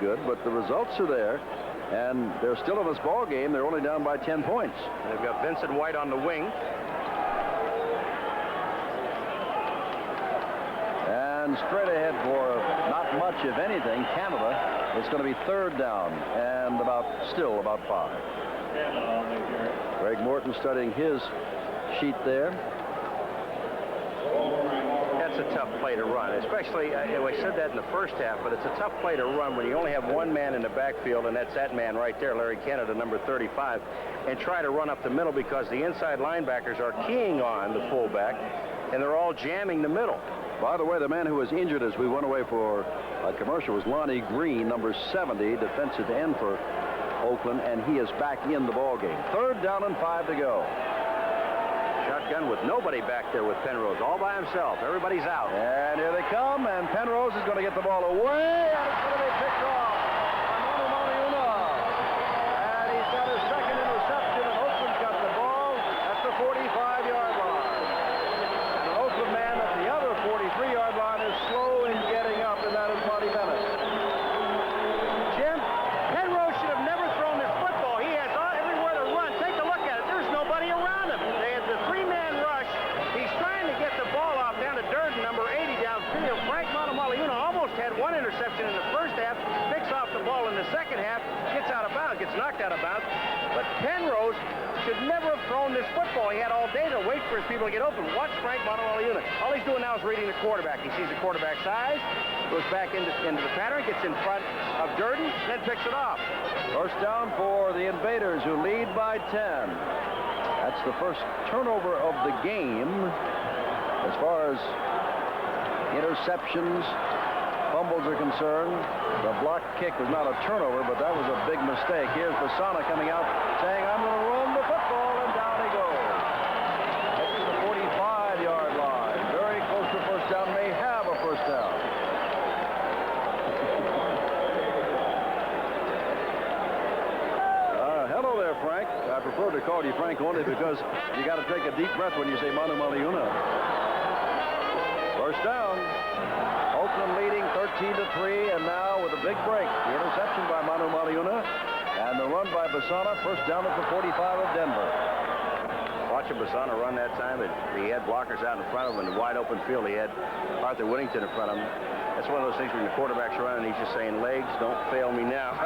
good, but the results are there, and they're still in this ball game. They're only down by 10 points. And they've got Vincent White on the wing. And straight ahead for not much, if anything, Canada. It's going to be third down and still about 5. Greg Morton studying his sheet there. That's a tough play to run, especially, I said that in the first half, but it's a tough play to run when you only have one man in the backfield, and that's that man right there, Larry Canada, number 35, and try to run up the middle because the inside linebackers are keying on the fullback, and they're all jamming the middle. By the way, the man who was injured as we went away for a commercial was Lonnie Green, number 70, defensive end for Oakland, and he is back in the ball game. Third down and 5 to go. Shotgun with nobody back there with Penrose, all by himself. Everybody's out. And here they come, and Penrose is going to get the ball away, and it's going to be picked off by Manu. And he's got his second interception, and Oakland's got the ball at the 45-yard line. And an Oakland man at the other 43-yard line is slow in getting up, and that is Marty Bennett. Jim, Penrose should have never thrown this football. He has everywhere to run. Take a look at it. There's nobody around him. They had the three-man rush. He's trying to get the ball off down to Durden, number 80, downfield. Frank Monomaliuna almost had one interception in the first half, picks off the ball in the second half, gets out of bounds, gets knocked out of bounds. But Penrose should never have thrown this football. He had all day to wait for his people to get open. Watch Frank Monomaliuna. All he's doing now is reading the quarterback. He sees the quarterback's eyes, goes back into the pattern, gets in front of Durden, then picks it off. First down for the Invaders, who lead by 10. That's the first turnover of the game. As far as interceptions, fumbles are concerned, the block kick was not a turnover, but that was a big mistake. Here's Basana coming out saying, I'm going to run the football, and down he goes. Gets to the 45-yard line. Very close to first down, may have a first down. Hello there, Frank. I prefer to call you Frank only because you got to take a deep breath when you say Manu Maliuna. First down. Oakland leading 13-3, and now with a big break, the interception by Manu Maliuna and the run by Basana. First down at the 45 of Denver. Watching Basana run that time, he had blockers out in front of him in the wide open field. He had Arthur Whittington in front of him. That's one of those things when the quarterback's running, he's just saying, legs, don't fail me now.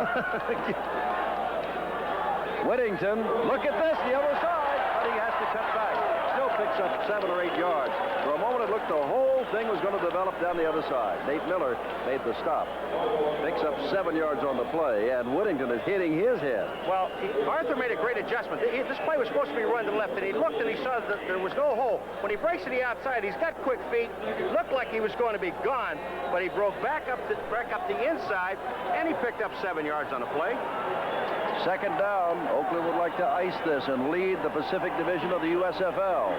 Whittington, look at this, the other side, but he has to cut back. Still picks up 7 or 8 yards. For a moment, it looked the whole thing was going to develop down the other side. Nate Miller made the stop. Picks up 7 yards on the play, and Whittington is hitting his head. Well, Arthur made a great adjustment. This play was supposed to be run to the left, and he looked and he saw that there was no hole. When he breaks to the outside, he's got quick feet. It looked like he was going to be gone, but he broke back up the inside, and he picked up 7 yards on the play. Second down. Oakland would like to ice this and lead the Pacific Division of the USFL.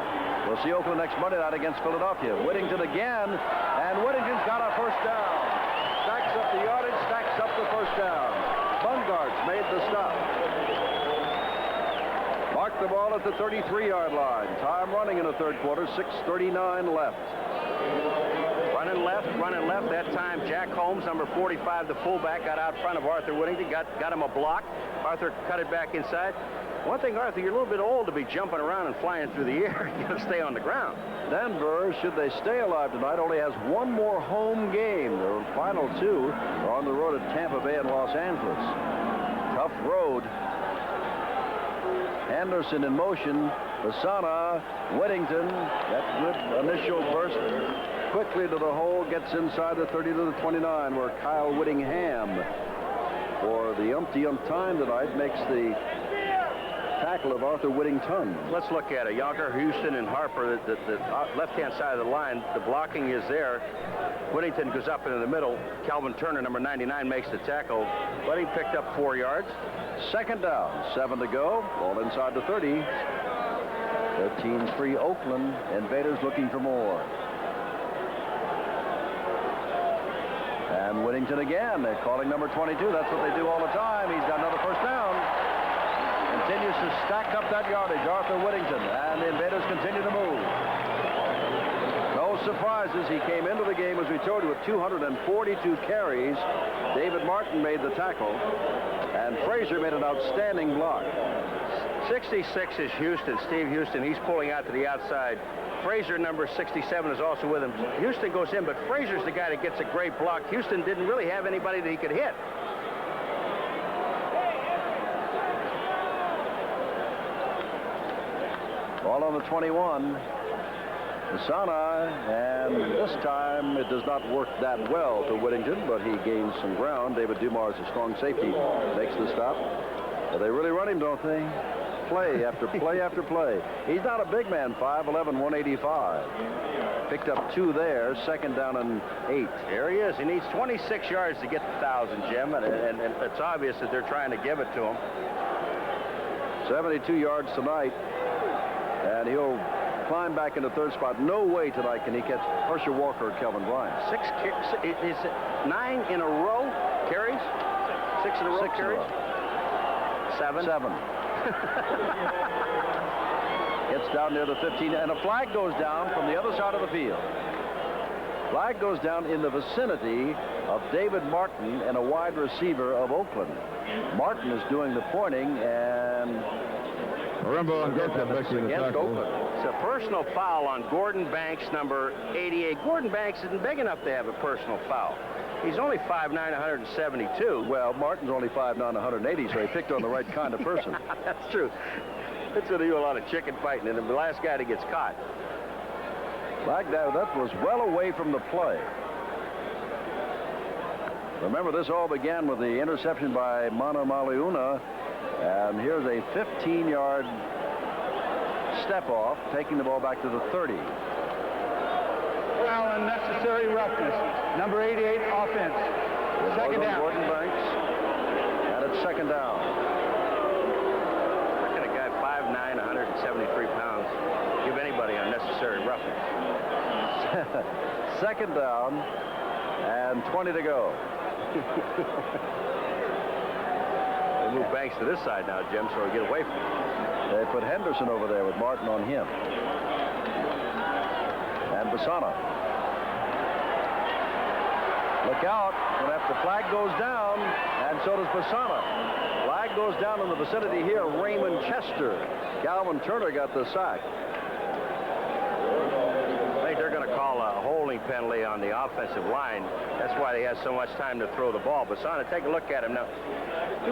We'll see Oakland next Monday night against Philadelphia. Whittington again, and Whittington's got a first down. Stacks up the yardage, stacks up the first down. Bungart's made the stop. Marked the ball at the 33-yard line. Time running in the third quarter, 6:39 left. Running left. That time, Jack Holmes, number 45, the fullback, got out front of Arthur Whittington, got him a block. Arthur cut it back inside. One thing, Arthur, you're a little bit old to be jumping around and flying through the air. You got to stay on the ground. Denver, should they stay alive tonight, only has one more home game. Their final 2 are on the road at Tampa Bay and Los Angeles. Tough road. Anderson in motion. Basana, Whittington, that good initial burst. Quickly to the hole, gets inside the 30 to the 29, where Kyle Whittingham, for the umpteenth time tonight, makes the tackle of Arthur Whittington. Let's look at it. Yonker, Houston, and Harper, the left-hand side of the line, the blocking is there. Whittington goes up into the middle. Calvin Turner, number 99, makes the tackle. Whitting picked up 4 yards. Second down, 7 to go. Ball inside the 30. 13-3 Oakland. Invaders looking for more. And Whittington again. They're calling number 22. That's what they do all the time. He's got another first down. Continues to stack up that yardage, Arthur Whittington. And the Invaders continue to move. No surprises. He came into the game, as we told you, with 242 carries. David Martin made the tackle, and Frazier made an outstanding block. 66 is Houston, Steve Houston. He's pulling out to the outside. Frazier, number 67, is also with him. Houston goes in, but Frazier's the guy that gets a great block. Houston didn't really have anybody that he could hit. Ball on the 21. Masana, and this time it does not work that well to Whittington, but he gains some ground. David Dumars, a strong safety, makes the stop. But they really run him, don't they? Play after play after play. He's not a big man, 5'11", 185. Picked up 2 there, second down and 8. There he is. He needs 26 yards to get the 1,000, Jim, and it's obvious that they're trying to give it to him. 72 yards tonight, and he'll climb back into third spot. No way tonight can he catch Herschel Walker or Kelvin Bryant. Is it 9 in a row carries? 6 in a row 6 carries? In a row. 7. Gets down near the 15, and a flag goes down from the other side of the field. Flag goes down in the vicinity of David Martin and a wide receiver of Oakland. Martin is doing the pointing, and Remember on against Oakland. It's a personal foul on Gordon Banks, number 88. Gordon Banks isn't big enough to have a personal foul. He's only 5'9", 172. Well, Martin's only 5'9", 180, so he picked on the right kind of person. That's true. That's going to do a lot of chicken fighting, and the last guy that gets caught. Like that was well away from the play. Remember, this all began with the interception by Mana Maliuna, and here's a 15-yard step off, taking the ball back to the 30. Foul, unnecessary roughness. Number 88 offense. Second down. Gordon Banks, and it's second down. How can a guy 5'9", 173 pounds give anybody unnecessary roughness? Second down, and 20 to go. They move Banks to this side now, Jim, so he'll get away from him. They put Henderson over there with Martin on him. And Basana. Look out, when the flag goes down, and so does Basana. Flag goes down in the vicinity here. Raymond Chester. Calvin Turner got the sack. I think they're going to call a holding penalty on the offensive line. That's why he has so much time to throw the ball. Basana, take a look at him now. He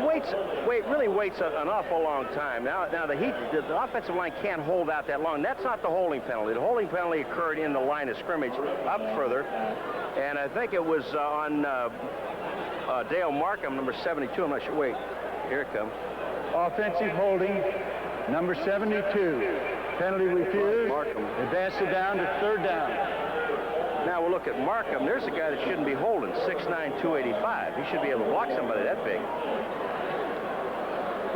really waits an awful long time. Now the offensive line can't hold out that long. That's not the holding penalty. The holding penalty occurred in the line of scrimmage up further. And I think it was on Dale Markham, number 72. I'm not sure. Wait, here it comes. Offensive holding, number 72. Penalty refused. Markham. Advance it down to third down. Now we'll look at Markham. There's a guy that shouldn't be holding, 6'9", 285. He should be able to block somebody that big.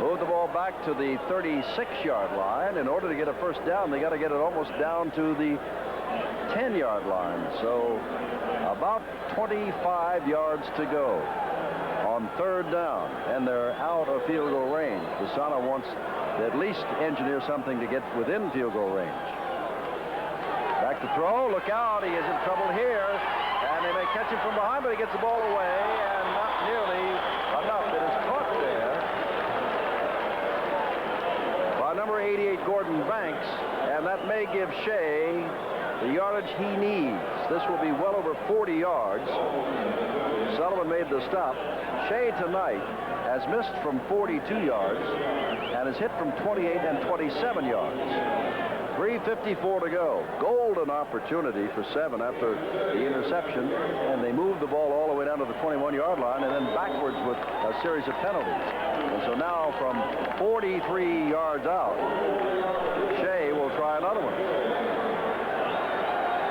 Move the ball back to the 36-yard line. In order to get a first down, they got to get it almost down to the 10-yard line. So about 25 yards to go on third down, and they're out of field goal range. Basana wants to at least engineer something to get within field goal range. Back to throw. Look out. He is in trouble here, and they may catch him from behind, but he gets the ball away, and not nearly enough. It is caught there by number 88, Gordon Banks, and that may give Shea the yardage he needs. This will be well over 40 yards. Sullivan made the stop. Shea tonight has missed from 42 yards and has hit from 28 and 27 yards. 3:54 to go. Golden opportunity for 7 after the interception, and they moved the ball all the way down to the 21-yard line and then backwards with a series of penalties. And so now from 43 yards out, Shea will try another one.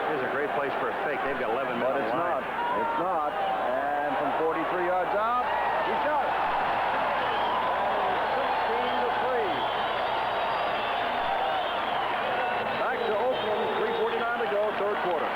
Here's a great place for a fake. They've got 11 minutes. But it's not. It's not. And from 43 yards out, he shot it. 16-3. Back to Oakland. 3:49 to go, third quarter.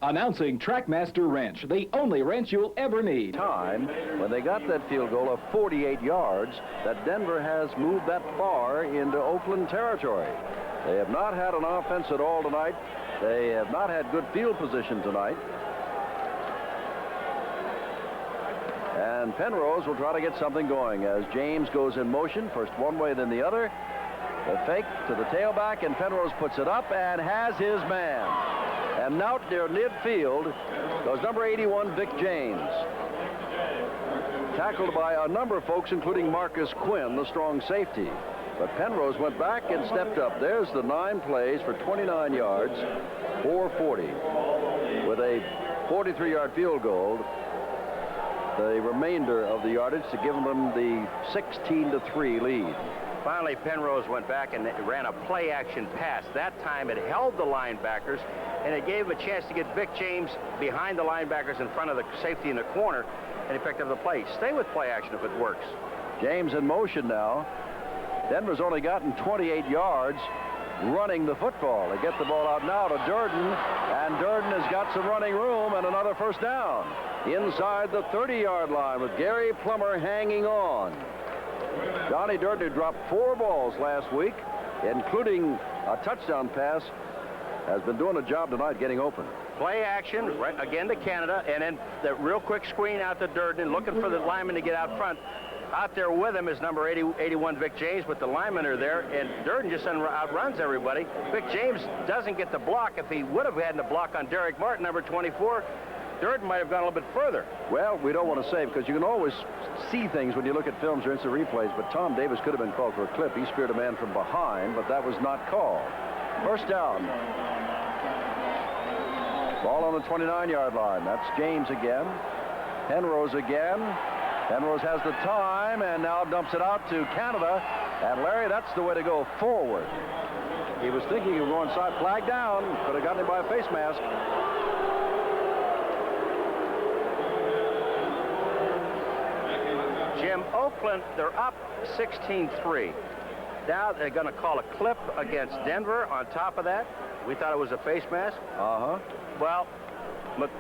Announcing Trackmaster Wrench, the only wrench you'll ever need. Time when they got that field goal of 48 yards that Denver has moved that far into Oakland territory. They have not had an offense at all tonight. They have not had good field position tonight. And Penrose will try to get something going as James goes in motion, first one way, then the other. The fake to the tailback, and Penrose puts it up and has his man. And out near midfield goes number 81, Vic James. Tackled by a number of folks, including Marcus Quinn, the strong safety. But Penrose went back and stepped up. There's the 9 plays for 29 yards, 440. With a 43-yard field goal, the remainder of the yardage to give them the 16-3 lead. Finally, Penrose went back and ran a play-action pass. That time it held the linebackers, and it gave him a chance to get Vic James behind the linebackers in front of the safety in the corner, and he picked up the play. Stay with play-action if it works. James in motion now. Denver's only gotten 28 yards running the football. They get the ball out now to Durden, and Durden has got some running room and another first down inside the 30-yard line with Gary Plummer hanging on. Johnny Durden, who dropped 4 balls last week, including a touchdown pass, has been doing a job tonight getting open. Play action, right again to Canada, and then the real quick screen out to Durden, looking for the lineman to get out front. Out there with him is number 81 Vic James, but the linemen are there, and Durden just outruns everybody. Vic James doesn't get the block. If he would have had the block on Derek Martin, number 24, Durden might have gone a little bit further. Well, we don't want to say, because you can always see things when you look at films or instant replays, but Tom Davis could have been called for a clip. He speared a man from behind, but that was not called. First down. Ball on the 29-yard line. That's James again. Penrose again. Penrose has the time and now dumps it out to Canada. And Larry, that's the way to go forward. He was thinking he was going side, flag down. Could have gotten him by a face mask. Jim, Oakland, they're up 16-3. Now they're going to call a clip against Denver. On top of that, we thought it was a face mask. Uh-huh. Well, who is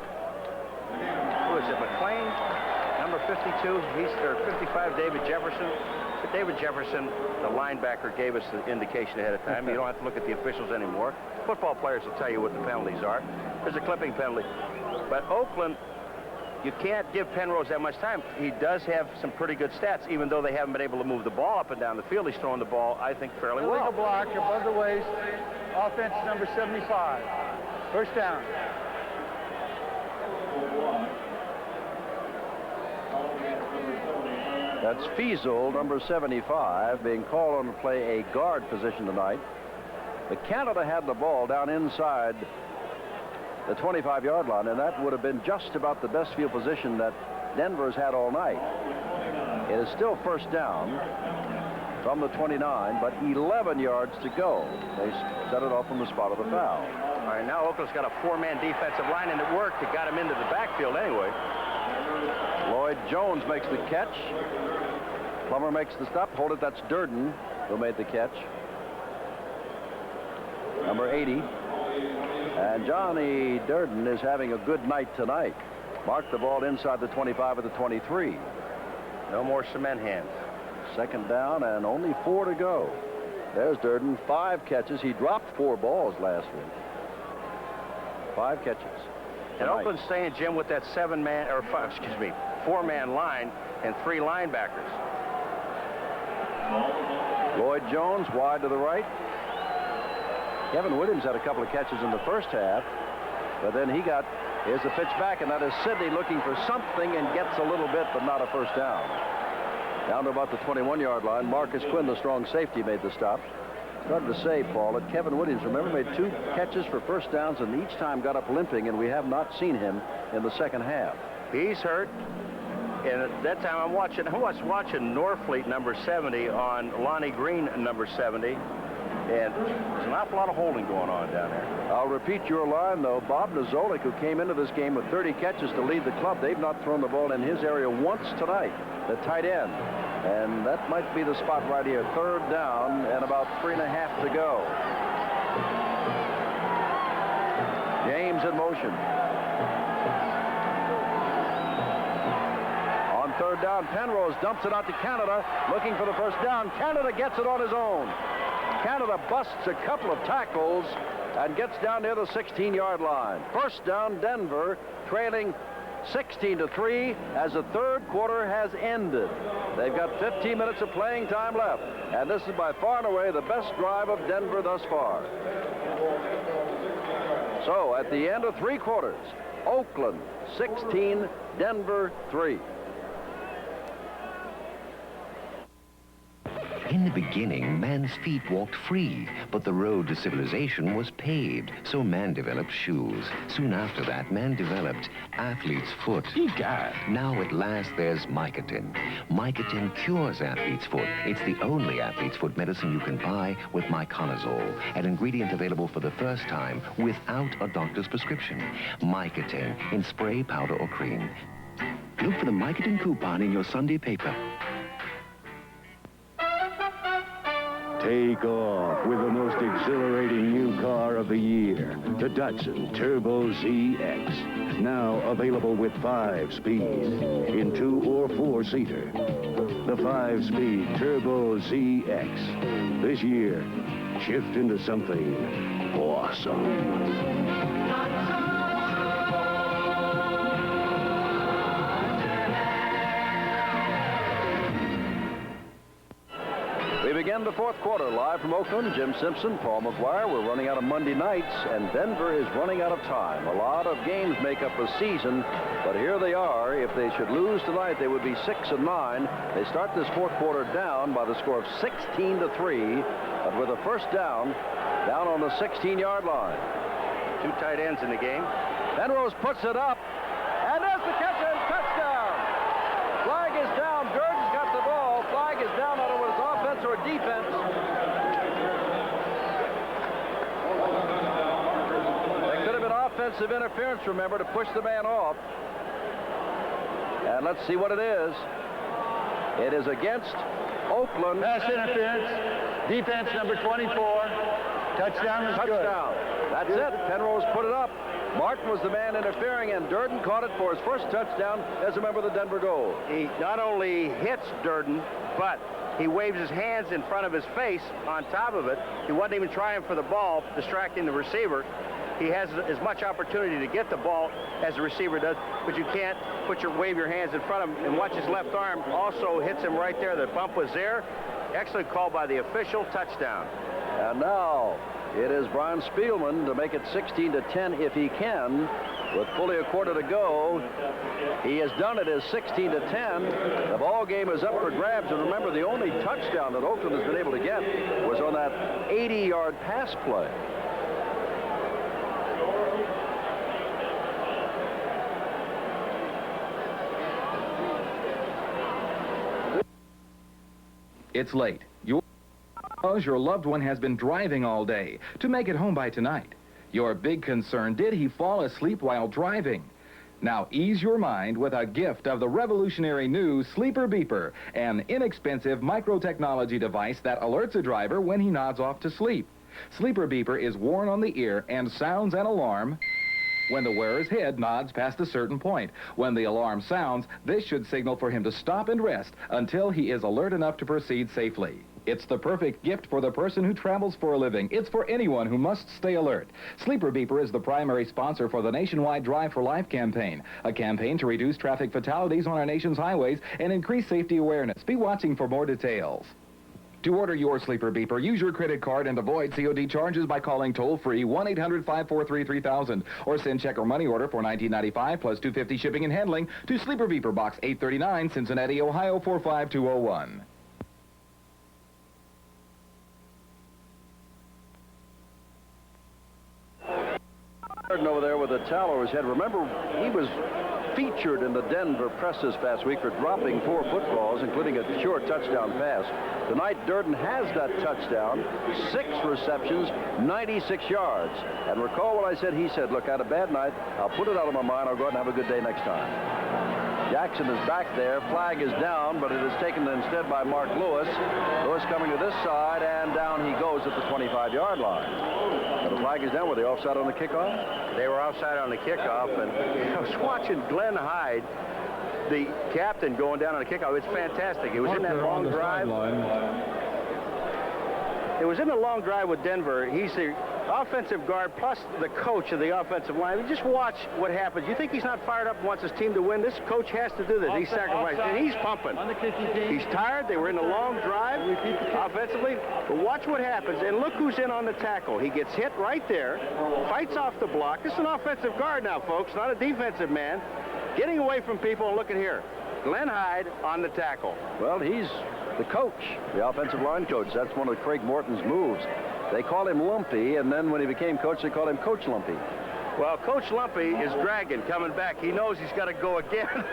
it, McLean? Number 52, he's 55, David Jefferson. But David Jefferson, the linebacker, gave us the indication ahead of time. You don't have to look at the officials anymore. Football players will tell you what the penalties are. There's a clipping penalty. But Oakland, you can't give Penrose that much time. He does have some pretty good stats, even though they haven't been able to move the ball up and down the field. He's throwing the ball, I think, fairly well. Illegal block above the waist. Offense number 75. First down. That's Fiesel, number 75, being called on to play a guard position tonight. But Canada had the ball down inside the 25-yard line, and that would have been just about the best field position that Denver's had all night. It is still first down from the 29, but 11 yards to go. They set it off from the spot of the foul. All right, now Oakland's got a 4-man defensive line, and it worked. It got him into the backfield anyway. Lloyd Jones makes the catch. Plummer makes the stop. Hold it, that's Durden who made the catch. Number 80. And Johnny Durden is having a good night tonight. Marked the ball inside the 25 of the 23. No more cement hands. Second down and only 4 to go. There's Durden, 5 catches. He dropped 4 balls last week. 5 catches. And Oakland's staying, Jim, with that 4-man line and 3 linebackers. Lloyd Jones wide to the right. Kevin Williams had a couple of catches in the first half, but then here's the pitch back, and that is Sidney looking for something and gets a little bit, but not a first down. Down to about the 21-yard line. Marcus Quinn, the strong safety, made the stop. Started to say, Paul, that Kevin Williams, remember, made 2 catches for first downs, and each time got up limping, and we have not seen him in the second half. He's hurt. And at that time, I was watching Norfleet, number 70, on Lonnie Green, number 70. And there's an awful lot of holding going on down there. I'll repeat your line, though. Bob Nozolik, who came into this game with 30 catches to lead the club, they've not thrown the ball in his area once tonight, the tight end. And that might be the spot right here. 3rd down and about 3.5 to go. James in motion. On third down, Penrose dumps it out to Canada, looking for the first down. Canada gets it on his own. Canada busts a couple of tackles and gets down near the 16-yard line. First down, Denver, trailing 16-3 as the third quarter has ended. They've got 15 minutes of playing time left, and this is by far and away the best drive of Denver thus far. So at the end of three quarters, Oakland 16, Denver 3. In the beginning, man's feet walked free, but the road to civilization was paved, so man developed shoes. Soon after that, man developed athlete's foot. Egad. Now at last there's Mycotin. Mycotin cures athlete's foot. It's the only athlete's foot medicine you can buy with Myconazole, an ingredient available for the first time without a doctor's prescription. Mycotin in spray, powder, or cream. Look for the Mycotin coupon in your Sunday paper. Take off with the most exhilarating new car of the year, the Datsun Turbo ZX. Now available with 5-speed in 2 or 4-seater. The 5-speed Turbo ZX. This year, shift into something awesome. We begin the fourth quarter live from Oakland. Jim Simpson, Paul McGuire. We're running out of Monday nights, and Denver is running out of time. A lot of games make up a season, but here they are. If they should lose tonight, they would be 6-9. They start this fourth quarter down by the score of 16-3, but with a first down on the 16-yard line. Two tight ends in the game. Penrose puts it up, and there's the catch and touchdown. Flag is down. Durden's got the ball. Flag is down. I don't know whether it's offense or defense. It could have been offensive interference, remember, to push the man off. And let's see what it is. It is against Oakland. Pass interference. Defense number 24. Touchdown is good. Touchdown. That's it. Penrose put it up. Martin was the man interfering, and Durden caught it for his first touchdown as a member of the Denver Gold. He not only hits Durden, but he waves his hands in front of his face on top of it. He wasn't even trying for the ball, distracting the receiver. He has as much opportunity to get the ball as the receiver does, but you can't wave your hands in front of him. And watch his left arm also hits him right there. The bump was there. Excellent call by the official. Touchdown. And now it is Brian Spielman to make it 16-10 if he can. With fully a quarter to go, he has done it as 16-10. The ball game is up for grabs. And remember, the only touchdown that Oakland has been able to get was on that 80-yard pass play. It's late. Your loved one has been driving all day to make it home by tonight. Your big concern, did he fall asleep while driving? Now ease your mind with a gift of the revolutionary new Sleeper Beeper, an inexpensive micro-technology device that alerts a driver when he nods off to sleep. Sleeper Beeper is worn on the ear and sounds an alarm when the wearer's head nods past a certain point. When the alarm sounds, this should signal for him to stop and rest until he is alert enough to proceed safely. It's the perfect gift for the person who travels for a living. It's for anyone who must stay alert. Sleeper Beeper is the primary sponsor for the nationwide Drive for Life campaign, a campaign to reduce traffic fatalities on our nation's highways and increase safety awareness. Be watching for more details. To order your Sleeper Beeper, use your credit card and avoid COD charges by calling toll-free 1-800-543-3000 or send check or money order for $19.95 plus $2.50 shipping and handling to Sleeper Beeper Box 839, Cincinnati, Ohio 45201. Over there with a towel over his head. Remember, he was featured in the Denver press this past week for dropping 4 footballs, including a sure touchdown pass. Tonight, Durden has that touchdown, 6 receptions, 96 yards. And recall what I said. He said, look, I had a bad night. I'll put it out of my mind. I'll go out and have a good day next time. Jackson is back there. Flag is down, but it is taken instead by Mark Lewis. Lewis coming to this side, and down he goes at the 25-yard line. So the flag is down. Were they offside on the kickoff? They were offside on the kickoff, and I was watching Glenn Hyde, the captain, going down on the kickoff. It's fantastic. It was in that long drive. It was in the long drive with Denver. He's the offensive guard plus the coach of the offensive line. You just watch what happens. You think he's not fired up and wants his team to win? This coach has to do this. He's sacrificed, and he's pumping. He's tired. They were in a long drive offensively. But watch what happens, and look who's in on the tackle. He gets hit right there, fights off the block. This is an offensive guard now, folks, not a defensive man. Getting away from people, and look at here. Glenn Hyde on the tackle. Well, he's the coach, the offensive line coach. That's one of Craig Morton's moves. They call him Lumpy, and then when he became coach, they called him Coach Lumpy. Well, Coach Lumpy is dragging, coming back. He knows he's got to go again.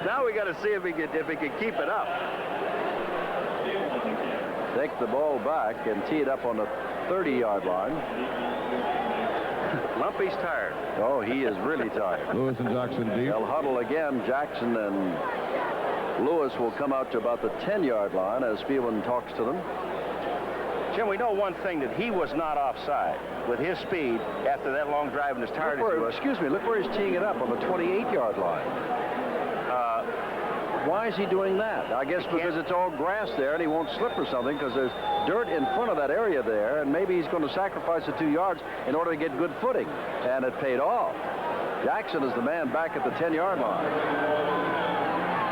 Now we got to see if he can keep it up. Take the ball back and tee it up on the 30-yard line. Lumpy's tired. Oh, he is really tired. Lewis and Jackson deep. They'll huddle again. Jackson and Lewis will come out to about the 10-yard line as Spielman talks to them. Jim, we know one thing, that he was not offside with his speed after that long drive and as tired as he was. Excuse me, look where he's teeing it up, on the 28-yard line. Why is he doing that? I guess because it's all grass there and he won't slip or something, because there's dirt in front of that area there, and maybe he's going to sacrifice the 2 yards in order to get good footing, and it paid off. Jackson is the man back at the 10-yard line.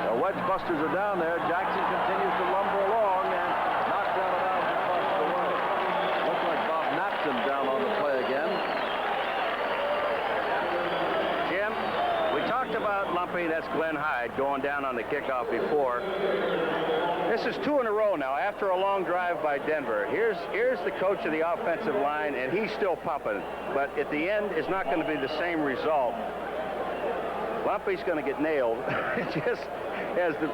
The wedge busters are down there. Jackson continues to lumber along and knocks down an out across the way. Looks like Bob napped him down on the play again. Jim, we talked about Lumpy. That's Glenn Hyde going down on the kickoff before. This is 2 in a row now after a long drive by Denver. Here's the coach of the offensive line, and he's still pumping. But at the end, it's not going to be the same result. Lumpy's going to get nailed.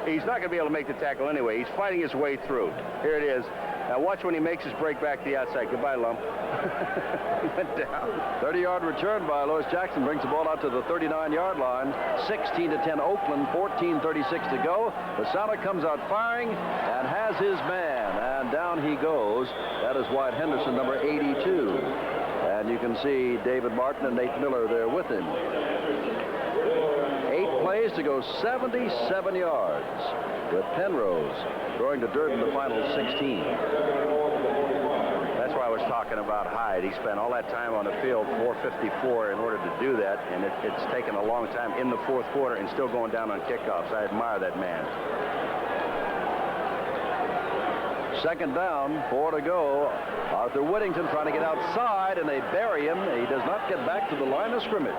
He's not going to be able to make the tackle anyway. He's fighting his way through. Here it is. Now watch when he makes his break back to the outside. Goodbye, Lump. He went down. 30-yard return by Lewis. Jackson brings the ball out to the 39-yard line. 16-10 Oakland, 14:36 to go. Basana comes out firing and has his man, and down he goes. That is Wyatt Henderson, number 82. And you can see David Martin and Nate Miller there with him. 8 plays to go 77 yards, with Penrose throwing to dirt in the final 16. That's why I was talking about Hyde. He spent all that time on the field, 4:54, in order to do that, and it's taken a long time in the fourth quarter and still going down on kickoffs. I admire that man. Second down, 4 to go. Arthur Whittington trying to get outside, and they bury him. He does not get back to the line of scrimmage.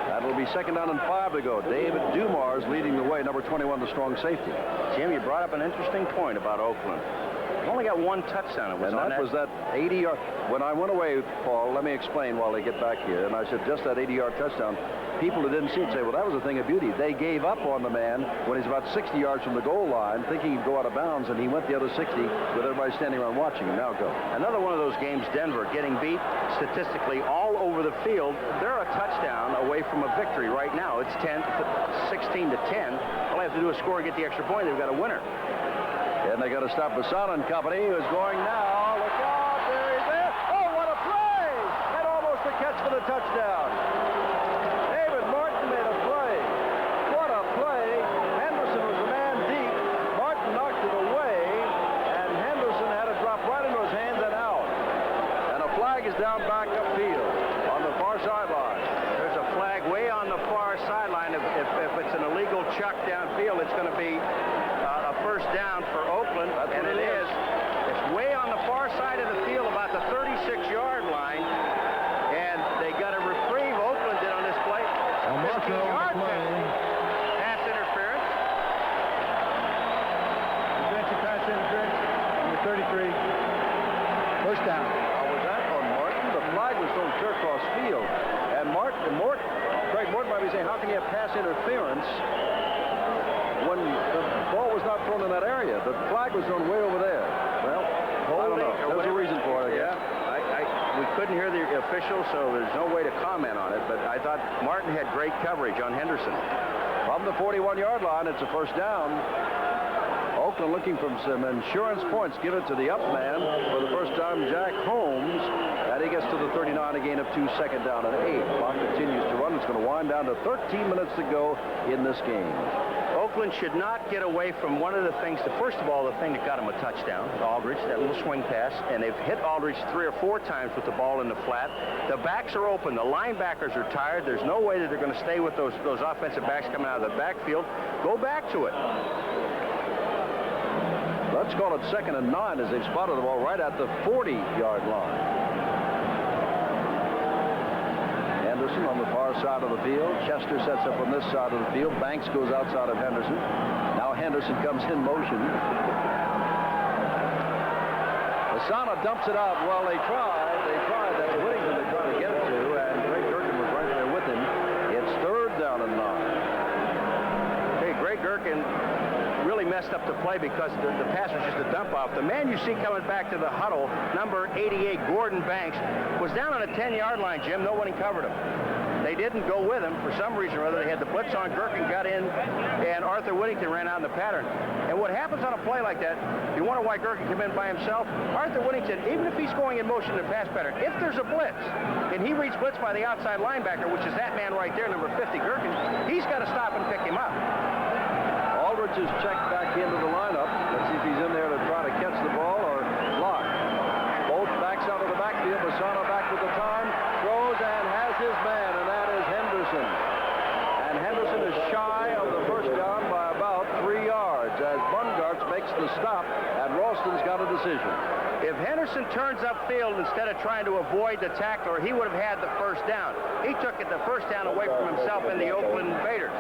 That'll be second down and 5 to go. David Dumars leading the way, number 21, the strong safety. Jim, you brought up an interesting point about Oakland. They've only got 1 touchdown. It was and on that was that 80-yard. When I went away, Paul, let me explain while they get back here. And I said, just that 80-yard touchdown. People who didn't see it say, well, that was a thing of beauty. They gave up on the man when he's about 60 yards from the goal line, thinking he'd go out of bounds, and he went the other 60 with everybody standing around watching him. Now go. Another one of those games, Denver getting beat statistically all over the field. They're a touchdown away from a victory right now. It's 16 to 10. All they have to do is score and get the extra point. They've got a winner. And they got to stop Basana and company, who's going now. Look out, there he's there. Oh, what a play! And almost a catch for the touchdown. David Martin made a play. What a play. Henderson was the man deep. Martin knocked it away, and Henderson had it drop right into his hands and out. And a flag is down back upfield on the far sideline. There's a flag way on the far sideline. If it's an illegal chuck downfield, it's going to be a first down for Oakland, and it is. It's way on the far side of the field, about the 36-yard line, and they got a reprieve. Oakland did on this play. 15-yard pass interference. Defensive pass interference on the 33. First down. Was that on Martin? The flag was thrown clear across field, and Craig Morton might be saying, how can you have pass interference when the ball was not thrown in that area? The flag was thrown way over there. Well, I don't know. There's a reason for it, I guess. Yeah, we couldn't hear the official, so there's no way to comment on it, but I thought Martin had great coverage on Henderson. From the 41-yard line, it's a first down. Oakland looking for some insurance points. Give it to the up man for the first time, Jack Holmes. And he gets to the 39, a gain of 2, second down and 8. Clock continues to run. It's going to wind down to 13 minutes to go in this game. Oakland should not get away from one of the things. First of all, the thing that got him a touchdown, Aldridge, that little swing pass, and they've hit Aldridge 3 or 4 times with the ball in the flat. The backs are open. The linebackers are tired. There's no way that they're going to stay with those offensive backs coming out of the backfield. Go back to it. Let's call it 2nd and 9 as they've spotted the ball right at the 40-yard line. Henderson on the far side of the field. Chester sets up on this side of the field. Banks goes outside of Henderson. Now Henderson comes in motion. Asana dumps it out. Well, they tried. That's Whittington they tried to get it to, and Greg Gherkin was right there with him. It's 3rd down and 9. Hey, Greg Gherkin really messed up the play because the pass was just a dump off. The man you see coming back to the huddle, number 88, Gordon Banks, was down on a 10-yard line, Jim. Nobody covered him. They didn't go with him. For some reason or other, they had the blitz on. Gherkin got in, and Arthur Whittington ran out in the pattern. And what happens on a play like that, you wonder why Gherkin came in by himself. Arthur Whittington, even if he's going in motion in the pass pattern, if there's a blitz, and he reads blitz by the outside linebacker, which is that man right there, number 50, Gherkin, he's got to stop and pick him up. Aldridge is checked back into the lineup. Let's see if he's in there to try to catch the ball or block. Both backs out of the backfield. Masano back with the time. Throws and has his man, and that is Henderson. And Henderson is shy of the first down by about 3 yards as Bungartz makes the stop, and Ralston's got a decision. If Henderson turns upfield instead of trying to avoid the tackler, he would have had the first down. He took the first down away from himself in the Oakland Invaders.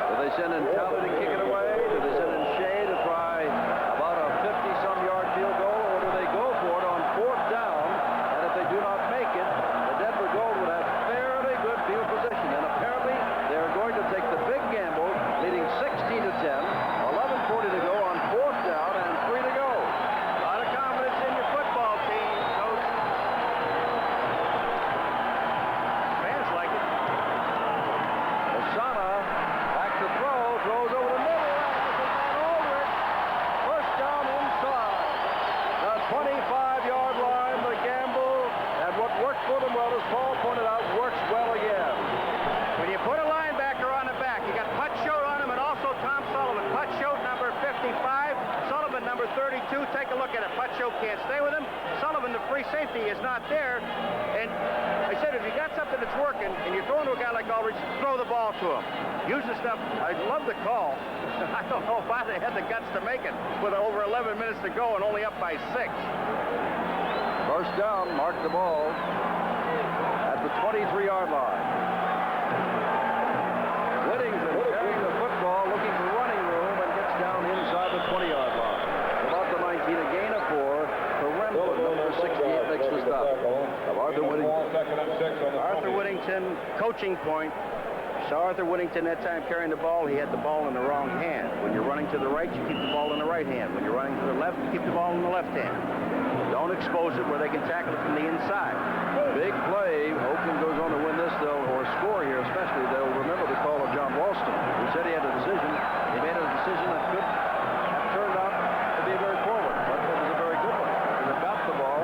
Do they send in Talley to kick it away? Do they send in Shea to try about a 50-some yard field goal? Or do they go for it on 4th down? And if they do not make it, the Denver Gold would have fairly good field position. And apparently, they're going to take the big gamble, leading 16-10, 11:40 to go on 4th down and 3 to go. A lot of confidence in your football team, Coach. Fans like it. Osana back to throw, throws over the middle, and over it. First down inside. The 25-yard line, the gamble, and what worked for them well, as Paul pointed out, works well again. When you put a linebacker on the back, you got Putchote on him and also Tom Sullivan. Putchote, number 55, Sullivan, number 32. Take a look at it. Putchote can't stay with him. Sullivan, the free safety, is not there. And I said, if you got something that's working and you're throwing to a guy like Aldridge, throw the ball to him. Use the stuff. I love the call. I don't know why they had the guts to make it with over 11 minutes to go and only up by 6. First down, mark the ball at the 23-yard line. Whittington carrying the football, looking for running room, and gets down inside the 20-yard line. About the 19, a gain of 4 for Renfro. Number 68 makes the stop of Arthur Whittington. Arthur Whittington, coaching point. Saw Arthur Whittington that time carrying the ball. He had the ball in the wrong hand. When you're running to the right, you keep the ball in the right hand. When you're running to the left, you keep the ball in the left hand. Don't expose it where they can tackle it from the inside. Big play. Oakland goes on to win this, though, or score here especially. They'll remember the call of John Ralston, who said he had a decision. He made a decision that could have turned out to be very forward, but it was a very good one. They got the ball,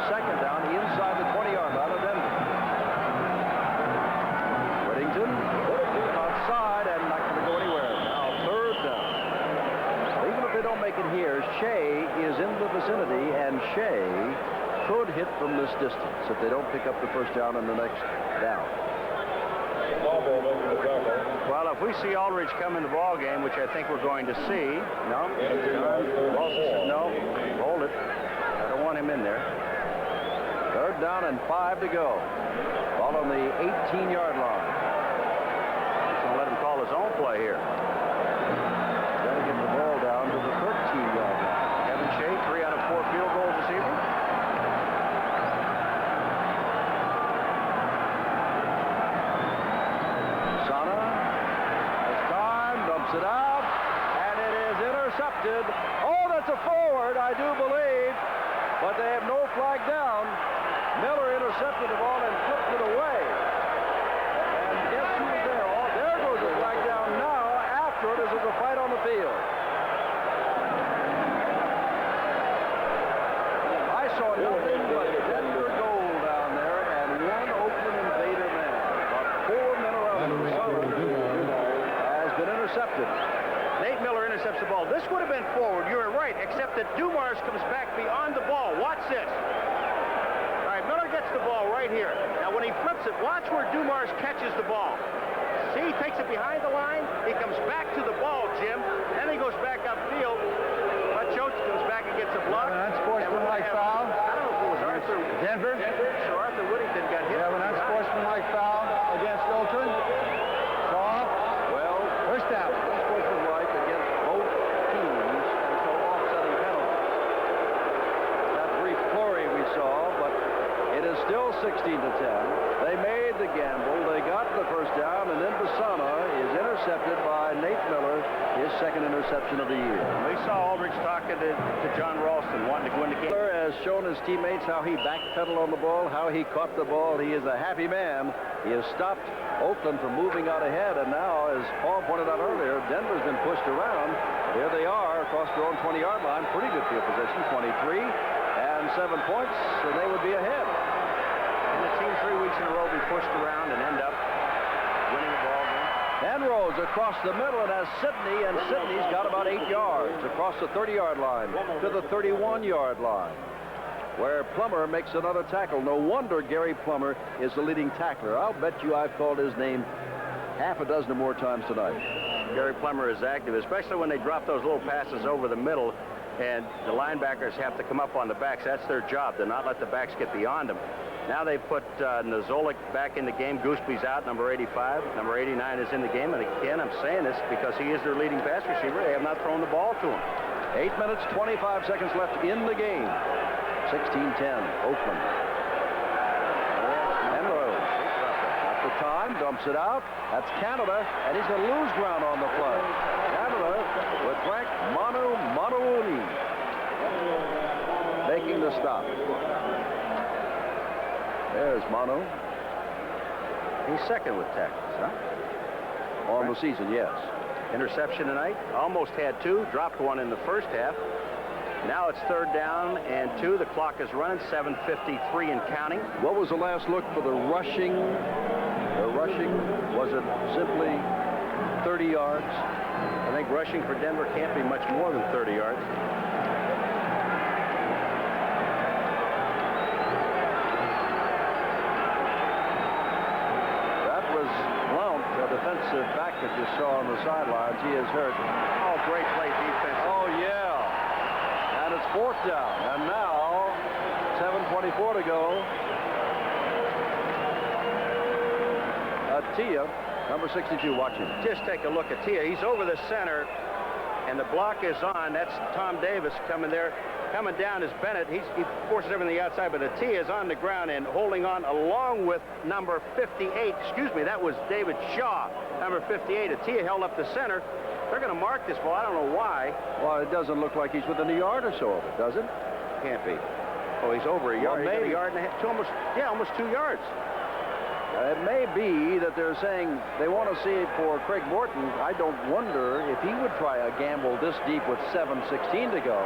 second down, inside the 20-yard line of Denver. Whittington outside and not going to go anywhere. Now 3rd down. Even if they don't make it here, Shea is in the vicinity, and Shea could hit from this distance if they don't pick up the first down in the next down. Well, if we see Aldridge come in the ball game, which I think we're going to see. No. No. Hold it. I don't want him in there. 3rd down and 5 to go. Ball on the 18-yard line. He's going to let him call his own play here. Got to get the ball down to the 13-yard line. Kevin Shea, 3 out of 4 field goals this evening. Sana has time, dumps it out, and it is intercepted. Oh, that's a forward, I do believe, but they have no flag down. Miller intercepted the ball and flipped it away. And guess who's there? Oh, there goes the flag down now after it as there's a fight on the field. saw nothing but Denver gold down there and one Oakland Invader man. About 4 men around him. Has been intercepted. Nate Miller intercepts the ball. This would have been forward. You were right, except that Dumars comes back beyond the ball. Watch this. All right, Miller gets the ball right here. Now, when he flips it, watch where Dumars catches the ball. See, he takes it behind the line. He comes back to the ball, Jim. Then he goes back upfield. But Choate comes back and gets a block. An unsportsmanlike foul. I don't know if it was Arthur. Denver. So Arthur Whittington got hit. We have an unsportsmanlike foul against Oakland. Soft. Well, First down. unsportsmanlike against both teams, and so offsetting penalty. That brief flurry we saw, but it is still 16-10. They made the gamble. They got the first down, and then Basana is intercepted by Nate Miller, his second interception of the year. We saw Aldrich talking to John Ralston, wanting to go in the game. Miller has shown his teammates how he backpedaled on the ball, how he caught the ball. He is a happy man. He has stopped Oakland from moving out ahead, and now, as Paul pointed out earlier, Denver's been pushed around. There they are across their own 20-yard line. Pretty good field position, 23, and 7 points, and they would be ahead. And the team 3 weeks in a row be pushed around and end up winning the ball game. Penrose across the middle and has Sidney, and Sidney's got about 8 yards across the 30-yard line to the 31-yard line, where Plummer makes another tackle. No wonder Gary Plummer is the leading tackler. I'll bet you I've called his name half a dozen or more times tonight. Gary Plummer is active, especially when they drop those little passes over the middle, and the linebackers have to come up on the backs. That's their job, to not let the backs get beyond them. Now they put Nozolik back in the game. Gooseby's out, number 85. Number 89 is in the game. And again, I'm saying this because he is their leading pass receiver. They have not thrown the ball to him. 8 minutes, 25 seconds left in the game. 16-10, Oakland. Penrose at the time, dumps it out. That's Canada, and he's going to lose ground on the play. Canada with Frank Manuuni making the stop. There's Manu. He's second with tackles, huh? On the season, yes. Interception tonight. Almost had 2. Dropped 1 in the first half. Now it's 3rd down and 2. The clock is running. 7:53 and counting. What was the last look for the rushing? The rushing, was it simply 30 yards? I think rushing for Denver can't be much more than 30 yards. Defensive back that you saw on the sidelines, he is hurt. Oh, great play defense. Oh, yeah. And it's 4th down. And now, 7:24 to go. Tia, number 62, watching. Just take a look at Tia. He's over the center, and the block is on. That's Tom Davis coming there. Coming down is Bennett. He forces everything outside, but Tia is on the ground and holding on along with number 58. Excuse me, that was David Shaw, number 58. Tia held up the center. They're going to mark this ball. I don't know why. Well, it doesn't look like he's within a yard or so of it, does it? Can't be. Oh, he's over a yard. Well, maybe. A yard and a half. Almost 2 yards. It may be that they're saying they want to see it for Craig Morton. I don't wonder if he would try a gamble this deep with 7:16 to go.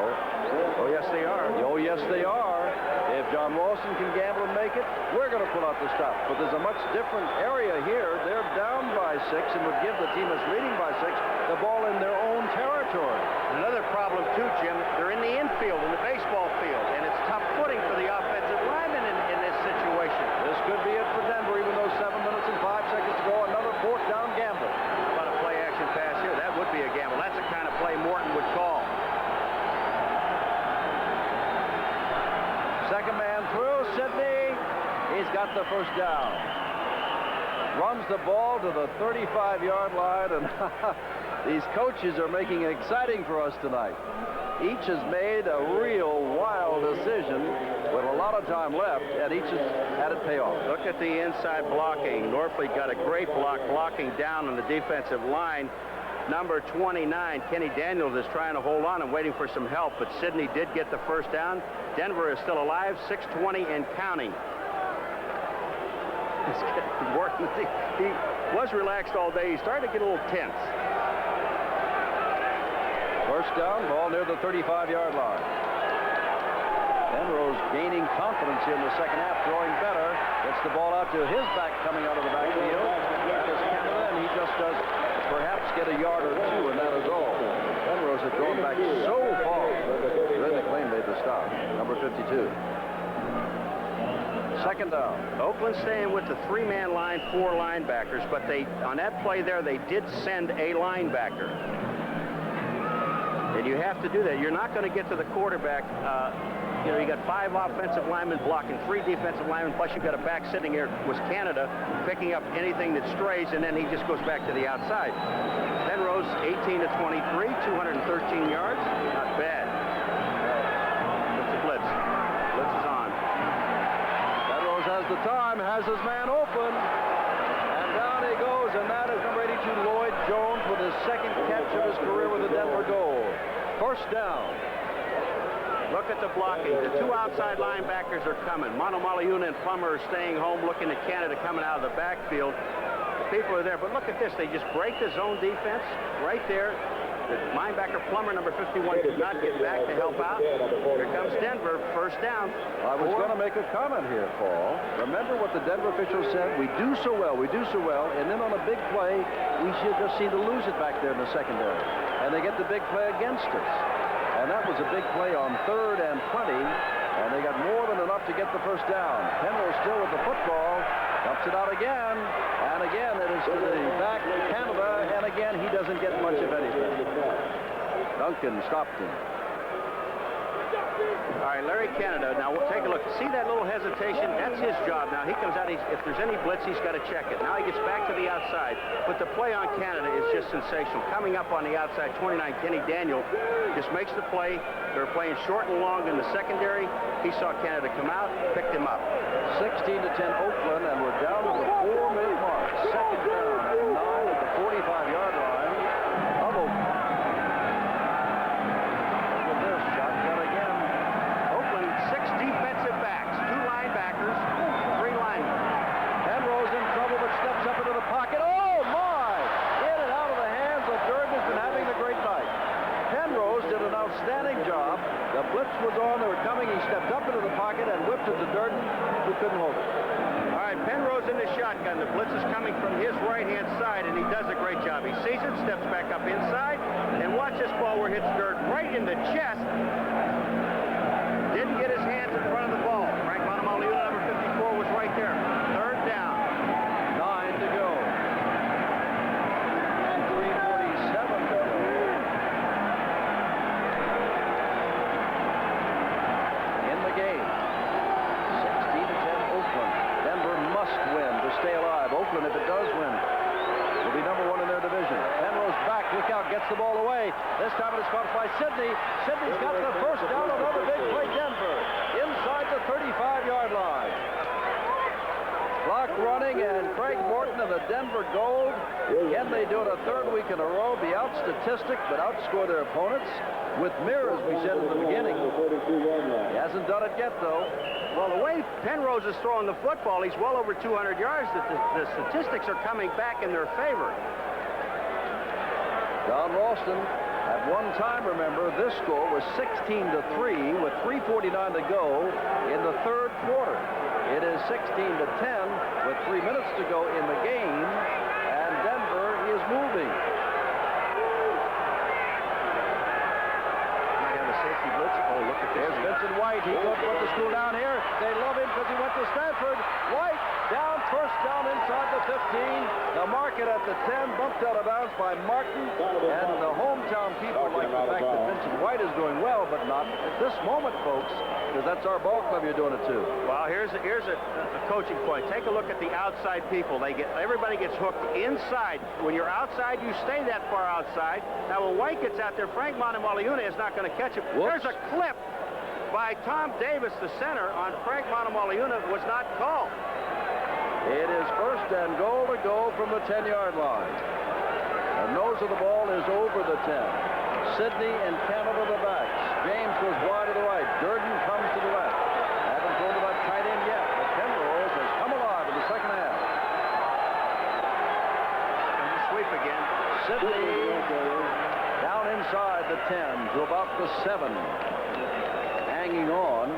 Oh, yes, they are. Oh, yes, they are. If John Ralston can gamble and make it, we're going to pull out the stop. But there's a much different area here. They're down by 6 and would give the team that's leading by 6 the ball in their own territory. Another problem, too, Jim, they're in the infield, in the baseball field, and it's tough footing for the offensive linemen in this situation. This could be it for Denver, even though 7 minutes and 5 seconds to go. Another 4th down gamble. How about a play-action pass here? That would be a gamble. That's the kind of play Morton would call. Second man through, Sidney. He's got the first down. Runs the ball to the 35-yard line, and these coaches are making it exciting for us tonight. Each has made a real wild decision with a lot of time left, and each has had it pay off. Look at the inside blocking. Norfleet got a great block blocking down on the defensive line. Number 29, Kenny Daniels, is trying to hold on and waiting for some help, but Sidney did get the first down. Denver is still alive, 6:20 and counting. He was relaxed all day. He started to get a little tense. First down, ball near the 35-yard line. Penrose gaining confidence here in the second half, throwing better. Gets the ball out to his back coming out of the backfield. It's Canada, and he just does perhaps get a yard or two, and that is all. Penrose had gone back so far. Then McLean made the stop. Number 52. Second down. Oakland staying with the three-man line, 4 linebackers, but on that play there, they did send a linebacker. And you have to do that. You're not going to get to the quarterback. You got 5 offensive linemen blocking 3 defensive linemen, plus you've got a back sitting here, was Canada, picking up anything that strays, and then he just goes back to the outside. Penrose, 18 to 23, 213 yards. Not bad. It's a blitz. Blitz is on. Penrose has the time, has his man open. And down he goes, and that is number 82, Lloyd Jones, with his second catch of his career with the Denver goal. First down. Look at the blocking. The 2 outside linebackers are coming. Monomaliuna and Plummer are staying home, looking at Canada coming out of the backfield. The people are there, but look at this. They just break the zone defense right there. The linebacker Plummer, number 51, did not get back to help out. Here comes Denver, first down. I was going to make a comment here, Paul. Remember what the Denver officials said? We do so well, and then on a big play, we should just seem to lose it back there in the secondary. And they get the big play against us. And that was a big play on 3rd and 20, and they got more than enough to get the first down. Penrose still with the football, dumps it out again, and again it is to the back of Canada, and again he doesn't get much of anything. Duncan stopped him. All right, Larry Canada. Now we'll take a look. See that little hesitation? That's his job. Now he comes out. If there's any blitz, he's got to check it. Now he gets back to the outside. But the play on Canada is just sensational. Coming up on the outside, 29, Kenny Daniel just makes the play. They're playing short and long in the secondary. He saw Canada come out, picked him up. 16 to 10 Oakland, and we're down to the 4-minute mark. Second down at 9 at the 45-yard line of Oakland. Look at this shotgun again. Oakland, 6 defensive backs, 2 linebackers, 3 linemen. Penrose in trouble, but steps up into the pocket. Oh, my! In and out of the hands of Durden, has been having a great night. Penrose did an outstanding job. The blitz was on. They were coming. He stepped up into the pocket and whipped it to Durden, who couldn't hold it. All right, Penrose in the shotgun. The blitz is coming from his right-hand side, and he does a great job. He sees it, steps back up inside, and watch this ball where it hits Durden right in the chest. Didn't get his hands in front of the ball. Frank Monomaliuna, number 54, was right there. 3rd down. 9 to go. 3:47 to go. In the game. 16 to 10 Oakland. Denver must win to stay alive. Oakland, if it does win, will be number 1 in their division. Penrose back, look out, gets the ball away. This time it is caught by Sidney. Sidney's got the first down, another big play, Denver. Inside the 35-yard line. Clock running, and Craig Morton of the Denver Gold. Again, they do it a 3rd week in a row. Be out statistic, but outscore their opponents. With mirror, as we said at the beginning. He hasn't done it yet, though. Well, the way Penrose is throwing the football, he's well over 200 yards. The statistics are coming back in their favor. Don Ralston, at one time, remember, this score was 16 to 3 with 3:49 to go in the 3rd quarter. It is 16 to 10 with 3 minutes to go in the game, and Denver is moving. Might have a safety blitz. Oh, look at this. There's Vincent White. He went to school down here. They love him because he went to Stanford. White down, first down inside the 15. They'll mark it at the 10, bumped out of bounds by Martin. And the hometown people like the fact that Vincent White is doing well, but not at this moment, folks, because that's our ball club you're doing it to. Well, here's a coaching point. Take a look at the outside people. Everybody gets hooked inside. When you're outside, you stay that far outside. Now, when White gets out there, Frank Monomaliuna is not going to catch it. Whoops. There's a clip by Tom Davis, the center, on Frank Monomaliuna, was not called. It is first and goal to go from the 10-yard line. The nose of the ball is over the 10. Sidney and Canada the backs. James goes wide to the right. Durden comes to the left. Haven't thrown to that tight end yet, but Penrose has come alive in the second half. And the sweep again. Sidney down inside the 10 to about the 7. Hanging on.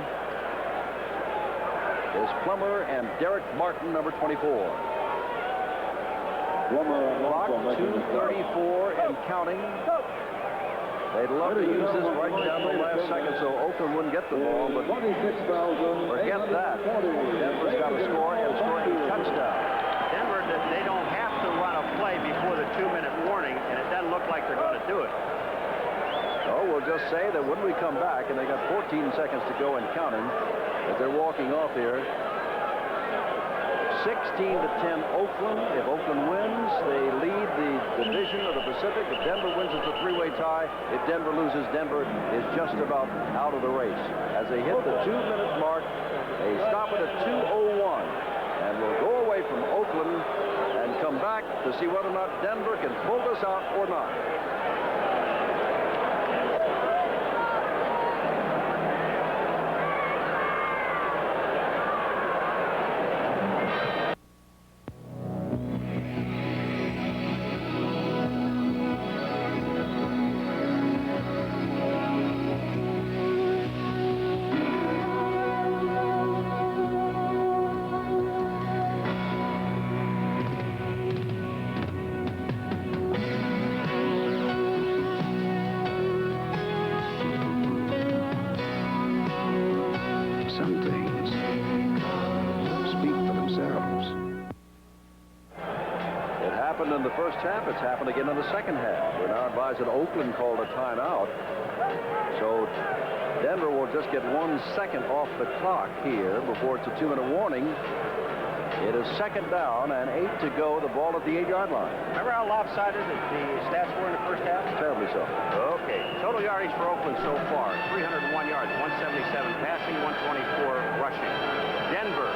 is Plummer and Derek Martin, number 24. Clock 2:34 and counting. They'd love to use this right down the last second so Oakland wouldn't get the ball, but forget that. Denver's got to score and score a touchdown. Denver, they don't have to run a play before the 2-minute warning, and it doesn't look like they're going to do it. Oh, we'll just say that when we come back, and they got 14 seconds to go and counting, that they're walking off here. 16-10 Oakland. If Oakland wins, they lead the division of the Pacific. If Denver wins, it's a three-way tie. If Denver loses, Denver is just about out of the race. As they hit the 2-minute mark, they stop it at 2:01. And we'll go away from Oakland and come back to see whether or not Denver can pull this out or not. Some things speak for themselves. It happened in the first half. It's happened again in the second half. We're now advised that Oakland called a timeout. So Denver will just get 1 second off the clock here before it's a 2-minute warning. It is second down and 8 to go. The ball at the 8-yard line. Remember how lopsided the stats were in the first half? Terribly so. Okay. Total yardage for Oakland so far, 301 yards, 177 passing, 124 rushing. Denver,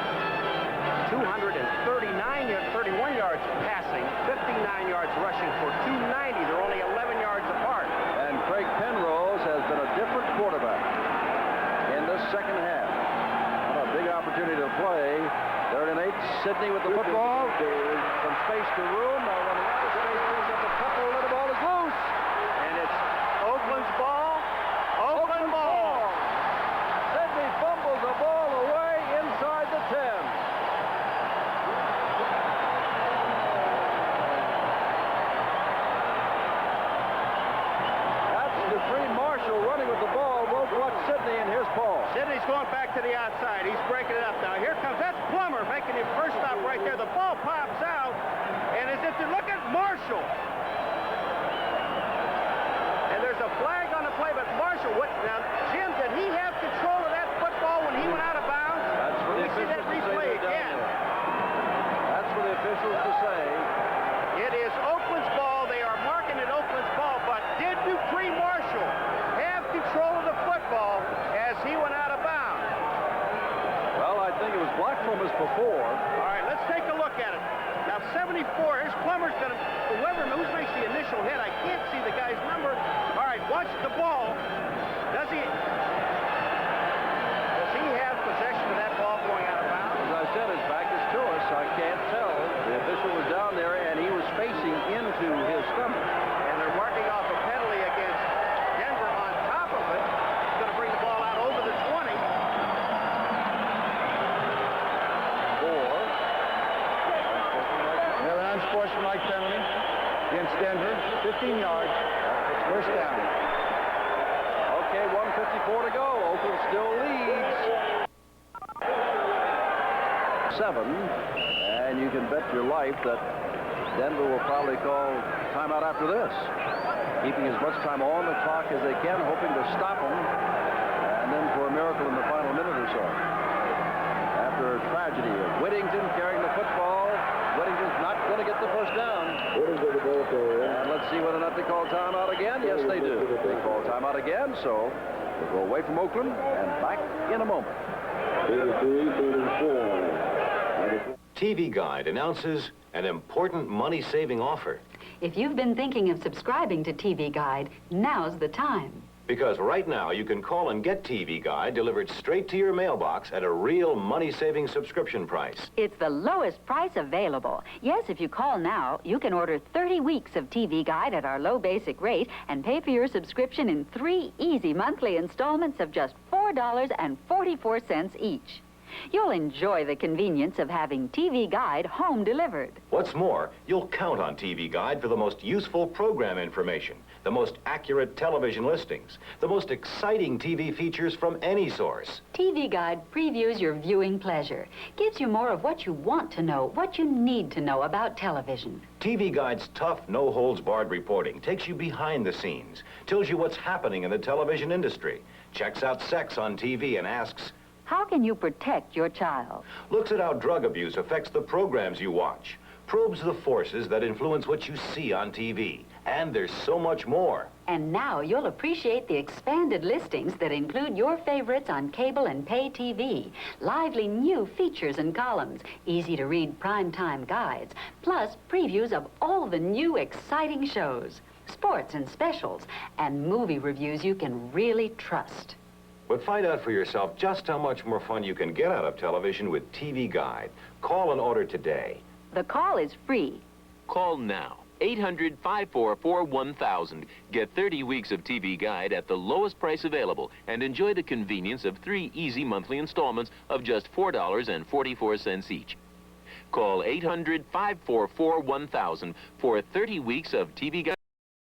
31 yards passing, 59 yards rushing for 290. They're only 11 yards apart. And Craig Penrose has been a different quarterback in this second half. What a big opportunity to play. 3rd and 8, Sidney with the football. From space to room. Now running out of space, brings up a couple, and the ball is loose. And it's Oakland's ball. Oakland ball. Sidney fumbles the ball away inside the 10. That's Dupree Marshall running with the ball. Won't watch Sidney in his ball. Sidney's going back to the outside. He's breaking it up now. Here comes, that's Plummer making his first stop right there. The ball pops out, and as if to look at Marshall. And there's a flag on the play, but Marshall, now, Jim, did he have control of that football when he went out of bounds? That's for the We see that officials to say replay they're down again. there. That's for the officials to say. It is Oakland's ball. They are marking it Oakland's ball, but did Dupree Marshall have control of the football as he went out of bounds? Well, I think it was blocked from us before. All right, let's take a look at it. Now, 74, here's Plummer's going to, whoever makes the initial hit, I can't see the guy's number. All right, watch the ball. Does he have possession of that ball going out of bounds? As I said, his back is to us. I can't tell. The official was down there, and he was facing into his stomach. And they're marking off a penalty against Denver on top of it. It's going to bring the ball out over the 20. Unsportsmanlike penalty against Denver. 15 yards. First down. Okay, 1:54 to go. Oakland still leads. 7, and you can bet your life that Denver will probably call timeout after this, keeping as much time on the clock as they can, hoping to stop them, and then for a miracle in the final minute or so. After a tragedy of Whittington carrying the football, Whittington's not going to get the first down. And let's see whether or not they call timeout again. Yes, they do. They call timeout again, so we'll go away from Oakland and back in a moment. 33-34. TV Guide announces an important money-saving offer. If you've been thinking of subscribing to TV Guide, now's the time. Because right now you can call and get TV Guide delivered straight to your mailbox at a real money-saving subscription price. It's the lowest price available. Yes, if you call now, you can order 30 weeks of TV Guide at our low basic rate and pay for your subscription in 3 easy monthly installments of just $4.44 each. You'll enjoy the convenience of having TV Guide home delivered. What's more, you'll count on TV Guide for the most useful program information, the most accurate television listings, the most exciting TV features from any source. TV Guide previews your viewing pleasure, gives you more of what you want to know, what you need to know about television. TV Guide's tough, no-holds-barred reporting takes you behind the scenes, tells you what's happening in the television industry, checks out sex on TV and asks, how can you protect your child? looks at how drug abuse affects the programs you watch, probes the forces that influence what you see on TV. And there's so much more. And now you'll appreciate the expanded listings that include your favorites on cable and pay TV, lively new features and columns, easy-to-read primetime guides, plus previews of all the new exciting shows, sports and specials, and movie reviews you can really trust. But find out for yourself just how much more fun you can get out of television with TV Guide. Call and order today. The call is free. Call now. 800-544-1000. Get 30 weeks of TV Guide at the lowest price available and enjoy the convenience of 3 easy monthly installments of just $4.44 each. Call 800-544-1000 for 30 weeks of TV Guide.